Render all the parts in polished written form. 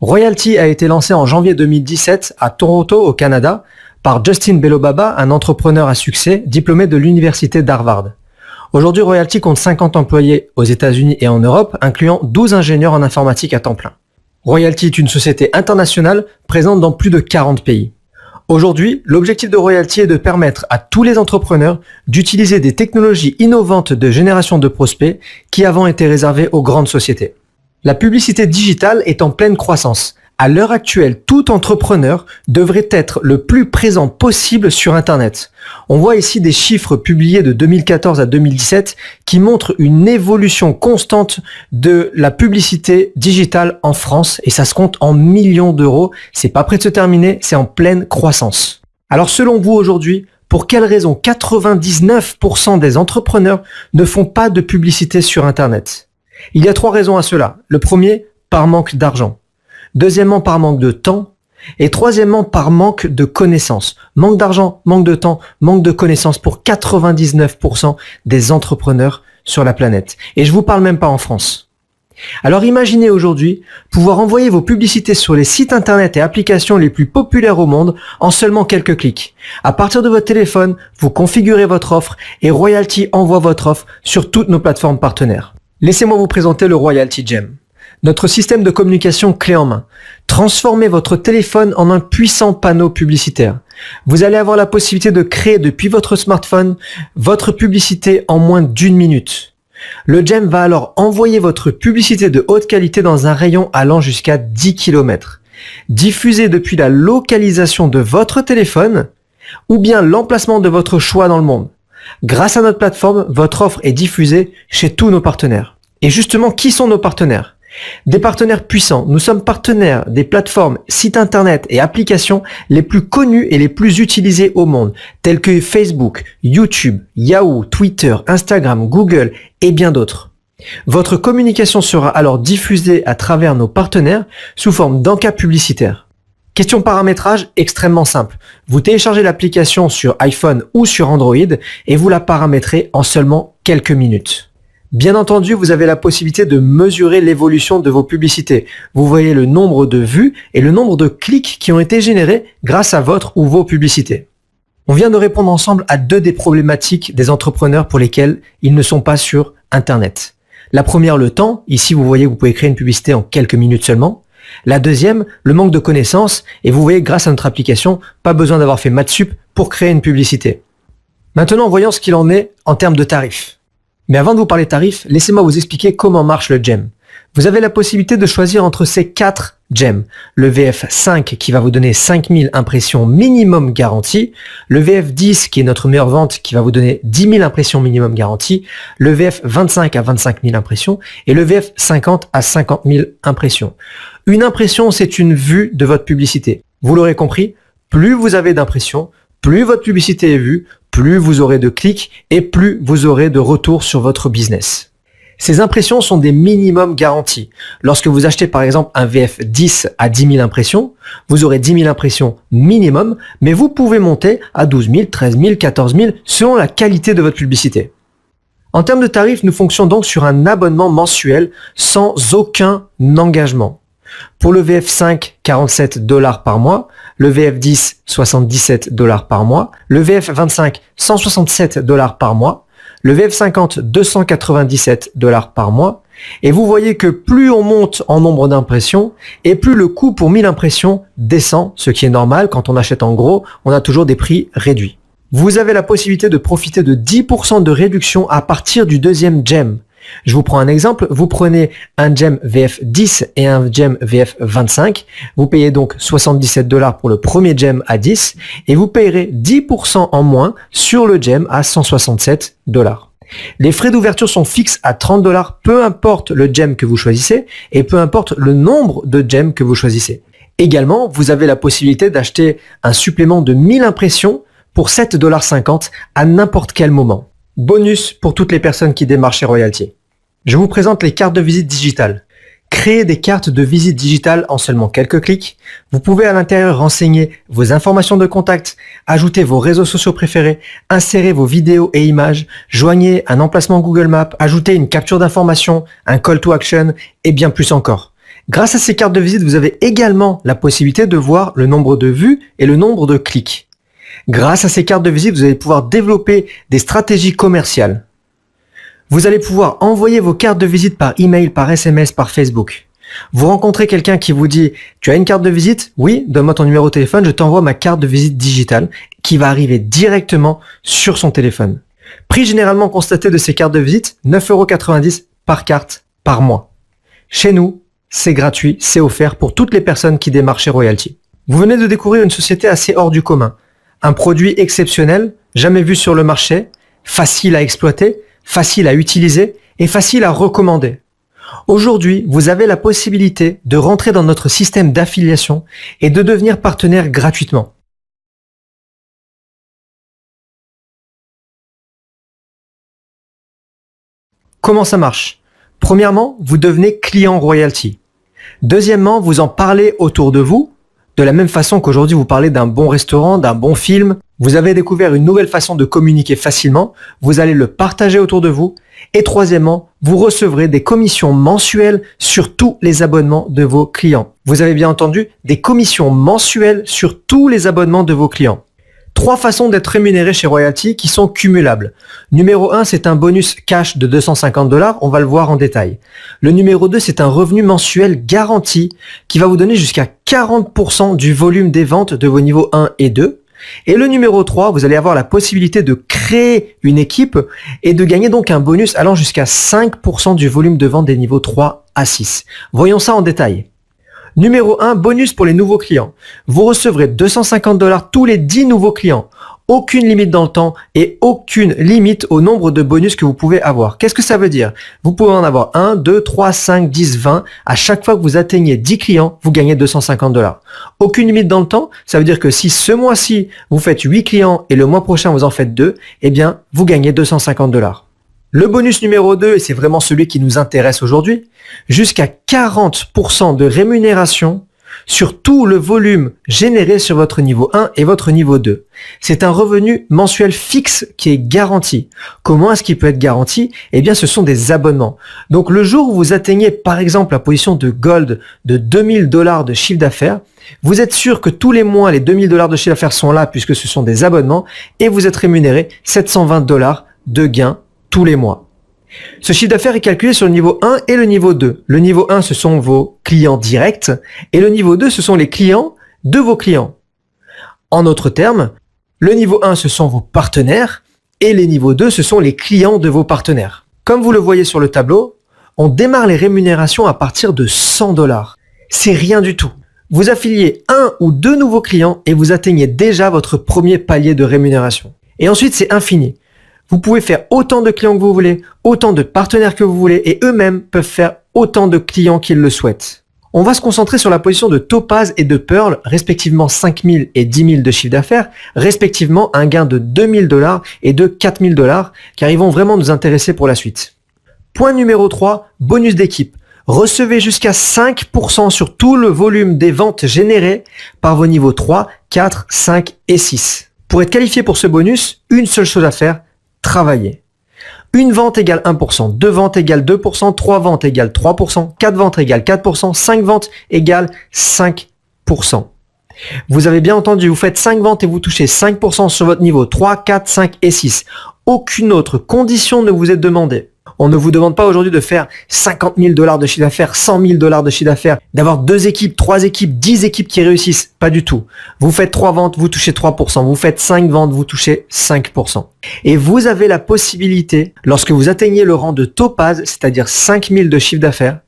Royalty a été lancé en janvier 2017 à Toronto, au Canada, par Justin Belobaba, un entrepreneur à succès diplômé de l'université d'Harvard. Aujourd'hui, Royalty compte 50 employés aux États-Unis et en Europe, incluant 12 ingénieurs en informatique à temps plein. Royalty est une société internationale présente dans plus de 40 pays. Aujourd'hui, l'objectif de Royalty est de permettre à tous les entrepreneurs d'utiliser des technologies innovantes de génération de prospects qui avant étaient réservées aux grandes sociétés. La publicité digitale est en pleine croissance. À l'heure actuelle, tout entrepreneur devrait être le plus présent possible sur Internet. On voit ici des chiffres publiés de 2014 à 2017 qui montrent une évolution constante de la publicité digitale en France et ça se compte en millions d'euros. C'est pas près de se terminer, c'est en pleine croissance. Alors selon vous aujourd'hui, pour quelles raisons 99% des entrepreneurs ne font pas de publicité sur Internet ? Il y a 3 raisons à cela. Le premier, par manque d'argent. Deuxièmement, par manque de temps. Et troisièmement, par manque de connaissances. Manque d'argent, manque de temps, manque de connaissances pour 99% des entrepreneurs sur la planète. Et je vous parle même pas en France. Alors imaginez aujourd'hui pouvoir envoyer vos publicités sur les sites internet et applications les plus populaires au monde en seulement quelques clics. À partir de votre téléphone, vous configurez votre offre et Royalty envoie votre offre sur toutes nos plateformes partenaires. Laissez-moi vous présenter le Royalty Gem. Notre système de communication clé en main. Transformez votre téléphone en un puissant panneau publicitaire. Vous allez avoir la possibilité de créer depuis votre smartphone votre publicité en moins d'1 minute. Le Gem va alors envoyer votre publicité de haute qualité dans un rayon allant jusqu'à 10 km. Diffusée depuis la localisation de votre téléphone ou bien l'emplacement de votre choix dans le monde. Grâce à notre plateforme, votre offre est diffusée chez tous nos partenaires. Et justement, qui sont nos partenaires ? Des partenaires puissants. Nous sommes partenaires des plateformes, sites internet et applications les plus connues et les plus utilisées au monde, telles que Facebook, YouTube, Yahoo, Twitter, Instagram, Google et bien d'autres. Votre communication sera alors diffusée à travers nos partenaires sous forme d'encas publicitaires. Question paramétrage extrêmement simple. Vous téléchargez l'application sur iPhone ou sur Android et vous la paramétrez en seulement quelques minutes. Bien entendu, vous avez la possibilité de mesurer l'évolution de vos publicités. Vous voyez le nombre de vues et le nombre de clics qui ont été générés grâce à votre ou vos publicités. On vient de répondre ensemble à 2 des problématiques des entrepreneurs pour lesquels ils ne sont pas sur Internet. La première, le temps. Ici, vous voyez que vous pouvez créer une publicité en quelques minutes seulement. La deuxième, le manque de connaissances. Et vous voyez, grâce à notre application, pas besoin d'avoir fait maths sup pour créer une publicité. Maintenant, voyons ce qu'il en est en termes de tarifs. Mais avant de vous parler tarifs, laissez-moi vous expliquer comment marche le Gem. Vous avez la possibilité de choisir entre ces 4 Gems. Le VF5 qui va vous donner 5000 impressions minimum garanties. Le VF10 qui est notre meilleure vente qui va vous donner 10 000 impressions minimum garanties. Le VF25 à 25 000 impressions. Et le VF50 à 50 000 impressions. Une impression, c'est une vue de votre publicité. Vous l'aurez compris, plus vous avez d'impressions, plus votre publicité est vue, plus vous aurez de clics et plus vous aurez de retours sur votre business. Ces impressions sont des minimums garantis. Lorsque vous achetez par exemple un VF10 à 10 000 impressions, vous aurez 10 000 impressions minimum, mais vous pouvez monter à 12 000, 13 000, 14 000 selon la qualité de votre publicité. En termes de tarifs, nous fonctionnons donc sur un abonnement mensuel sans aucun engagement. Pour le VF5, 47 $ par mois, le VF10, 77 $ par mois, le VF25, 167 $ par mois, le VF50, 297 $ par mois. Et vous voyez que plus on monte en nombre d'impressions et plus le coût pour 1000 impressions descend, ce qui est normal. Quand on achète en gros, on a toujours des prix réduits. Vous avez la possibilité de profiter de 10% de réduction à partir du deuxième Gem. Je vous prends un exemple, vous prenez un Gem VF10 et un Gem VF25, vous payez donc 77 $ pour le premier Gem à 10 et vous payerez 10% en moins sur le Gem à 167 $. Les frais d'ouverture sont fixes à 30 $, peu importe le Gem que vous choisissez et peu importe le nombre de Gems que vous choisissez. Également, vous avez la possibilité d'acheter un supplément de 1000 impressions pour 7,50 $ à n'importe quel moment. Bonus pour toutes les personnes qui démarrent chez Royalty. Je vous présente les cartes de visite digitales. Créez des cartes de visite digitales en seulement quelques clics. Vous pouvez à l'intérieur renseigner vos informations de contact, ajouter vos réseaux sociaux préférés, insérer vos vidéos et images, joignez un emplacement Google Maps, ajouter une capture d'information, un call to action et bien plus encore. Grâce à ces cartes de visite, vous avez également la possibilité de voir le nombre de vues et le nombre de clics. Grâce à ces cartes de visite, vous allez pouvoir développer des stratégies commerciales. Vous allez pouvoir envoyer vos cartes de visite par email, par SMS, par Facebook. Vous rencontrez quelqu'un qui vous dit « Tu as une carte de visite ? Oui, donne-moi ton numéro de téléphone, je t'envoie ma carte de visite digitale qui va arriver directement sur son téléphone. » Prix généralement constaté de ces cartes de visite, 9,90 € par carte par mois. Chez nous, c'est gratuit, c'est offert pour toutes les personnes qui démarrent chez Royalty. Vous venez de découvrir une société assez hors du commun. Un produit exceptionnel, jamais vu sur le marché, facile à exploiter, facile à utiliser et facile à recommander. Aujourd'hui, vous avez la possibilité de rentrer dans notre système d'affiliation et de devenir partenaire gratuitement. Comment ça marche? Premièrement, vous devenez client Royalty. Deuxièmement, vous en parlez autour de vous, de la même façon qu'aujourd'hui vous parlez d'un bon restaurant, d'un bon film. Vous avez découvert une nouvelle façon de communiquer facilement, vous allez le partager autour de vous. Et troisièmement, vous recevrez des commissions mensuelles sur tous les abonnements de vos clients. Vous avez bien entendu, des commissions mensuelles sur tous les abonnements de vos clients. 3 façons d'être rémunéré chez Royalty qui sont cumulables. Numéro 1, c'est un bonus cash de 250 $, on va le voir en détail. Le numéro 2, c'est un revenu mensuel garanti qui va vous donner jusqu'à 40% du volume des ventes de vos niveaux 1 et 2. Et le numéro 3, vous allez avoir la possibilité de créer une équipe et de gagner donc un bonus allant jusqu'à 5% du volume de vente des niveaux 3 à 6. Voyons ça en détail. Numéro 1, bonus pour les nouveaux clients. Vous recevrez 250 $ tous les 10 nouveaux clients. Aucune limite dans le temps et aucune limite au nombre de bonus que vous pouvez avoir. Qu'est-ce que ça veut dire? Vous pouvez en avoir 1, 2, 3, 5, 10, 20. À chaque fois que vous atteignez 10 clients, vous gagnez 250 $. Aucune limite dans le temps, ça veut dire que si ce mois-ci, vous faites 8 clients et le mois prochain, vous en faites 2, eh bien, vous gagnez 250 $. Le bonus numéro 2, et c'est vraiment celui qui nous intéresse aujourd'hui, jusqu'à 40% de rémunération sur tout le volume généré sur votre niveau 1 et votre niveau 2. C'est un revenu mensuel fixe qui est garanti. Comment est-ce qu'il peut être garanti? Eh bien, ce sont des abonnements. Donc, le jour où vous atteignez, par exemple, la position de Gold de 2000 $ de chiffre d'affaires, vous êtes sûr que tous les mois, les 2000 $ de chiffre d'affaires sont là puisque ce sont des abonnements et vous êtes rémunéré 720 $ de gains tous les mois. Ce chiffre d'affaires est calculé sur le niveau 1 et le niveau 2. Le niveau 1, ce sont vos clients directs et le niveau 2, ce sont les clients de vos clients. En d'autres termes, le niveau 1, ce sont vos partenaires et les niveaux 2, ce sont les clients de vos partenaires. Comme vous le voyez sur le tableau, on démarre les rémunérations à partir de 100 $. C'est rien du tout. Vous affiliez 1 ou 2 nouveaux clients et vous atteignez déjà votre premier palier de rémunération. Et ensuite, c'est infini. Vous pouvez faire autant de clients que vous voulez, autant de partenaires que vous voulez et eux-mêmes peuvent faire autant de clients qu'ils le souhaitent. On va se concentrer sur la position de Topaz et de Pearl, respectivement 5 000 et 10 000 de chiffre d'affaires, respectivement un gain de 2 000 $ et de 4 000 $, car ils vont vraiment nous intéresser pour la suite. Point numéro 3, bonus d'équipe. Recevez jusqu'à 5% sur tout le volume des ventes générées par vos niveaux 3, 4, 5 et 6. Pour être qualifié pour ce bonus, une seule chose à faire, travailler. Une vente égale 1%, 2 ventes égale 2%, 3 ventes égale 3%, 4 ventes égale 4%, 5 ventes égale 5%. Vous avez bien entendu, vous faites 5 ventes et vous touchez 5% sur votre niveau 3, 4, 5 et 6. Aucune autre condition ne vous est demandée. On ne vous demande pas aujourd'hui de faire 50 000 $ de chiffre d'affaires, 100 000 $ de chiffre d'affaires, d'avoir 2 équipes, 3 équipes, 10 équipes qui réussissent. Pas du tout. Vous faites 3 ventes, vous touchez 3%. Vous faites 5 ventes, vous touchez 5%. Et vous avez la possibilité, lorsque vous atteignez le rang de Topaz, c'est-à-dire 5 000 de chiffre d'affaires,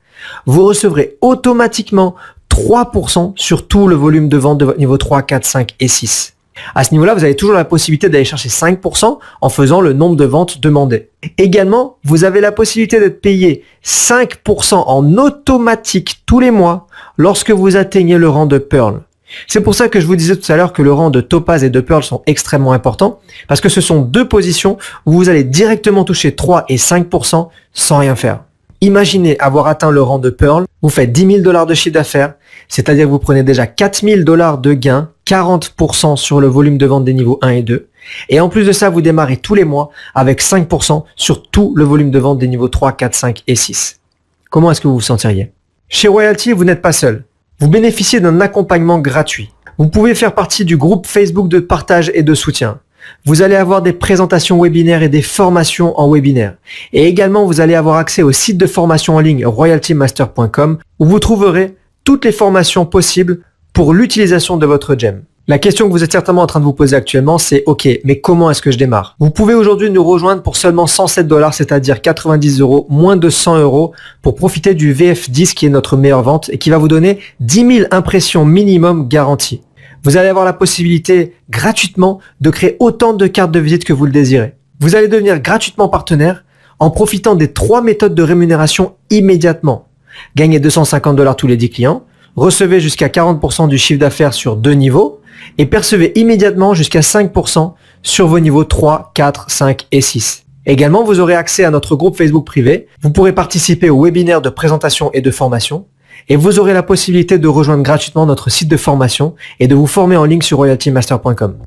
vous recevrez automatiquement 3% sur tout le volume de vente de votre niveau 3, 4, 5 et 6. À ce niveau-là, vous avez toujours la possibilité d'aller chercher 5% en faisant le nombre de ventes demandées. Également, vous avez la possibilité d'être payé 5% en automatique tous les mois lorsque vous atteignez le rang de Pearl. C'est pour ça que je vous disais tout à l'heure que le rang de Topaz et de Pearl sont extrêmement importants parce que ce sont 2 positions où vous allez directement toucher 3 et 5% sans rien faire. Imaginez avoir atteint le rang de Pearl, vous faites 10 000 $ de chiffre d'affaires, c'est-à-dire que vous prenez déjà 4 000 $ de gains, 40% sur le volume de vente des niveaux 1 et 2. Et en plus de ça, vous démarrez tous les mois avec 5% sur tout le volume de vente des niveaux 3, 4, 5 et 6. Comment est-ce que vous vous sentiriez? Chez Royalty, vous n'êtes pas seul. Vous bénéficiez d'un accompagnement gratuit. Vous pouvez faire partie du groupe Facebook de partage et de soutien. Vous allez avoir des présentations webinaires et des formations en webinaire. Et également, vous allez avoir accès au site de formation en ligne royaltymaster.com où vous trouverez toutes les formations possibles pour l'utilisation de votre gem. La question que vous êtes certainement en train de vous poser actuellement, c'est OK, mais comment est-ce que je démarre? Vous pouvez aujourd'hui nous rejoindre pour seulement 107 $, c'est-à-dire 90 €, moins de 100 € pour profiter du VF10 qui est notre meilleure vente et qui va vous donner 10 000 impressions minimum garanties. Vous allez avoir la possibilité gratuitement de créer autant de cartes de visite que vous le désirez. Vous allez devenir gratuitement partenaire en profitant des 3 méthodes de rémunération immédiatement. Gagnez 250 $ tous les 10 clients, recevez jusqu'à 40% du chiffre d'affaires sur 2 niveaux et percevez immédiatement jusqu'à 5% sur vos niveaux 3, 4, 5 et 6. Également, vous aurez accès à notre groupe Facebook privé. Vous pourrez participer aux webinaires de présentation et de formation. Et vous aurez la possibilité de rejoindre gratuitement notre site de formation et de vous former en ligne sur royaltymaster.com.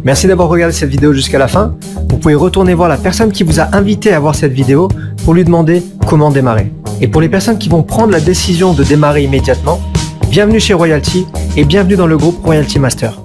Merci d'avoir regardé cette vidéo jusqu'à la fin. Vous pouvez retourner voir la personne qui vous a invité à voir cette vidéo pour lui demander comment démarrer. Et pour les personnes qui vont prendre la décision de démarrer immédiatement, bienvenue chez Royalty et bienvenue dans le groupe Royalty Master.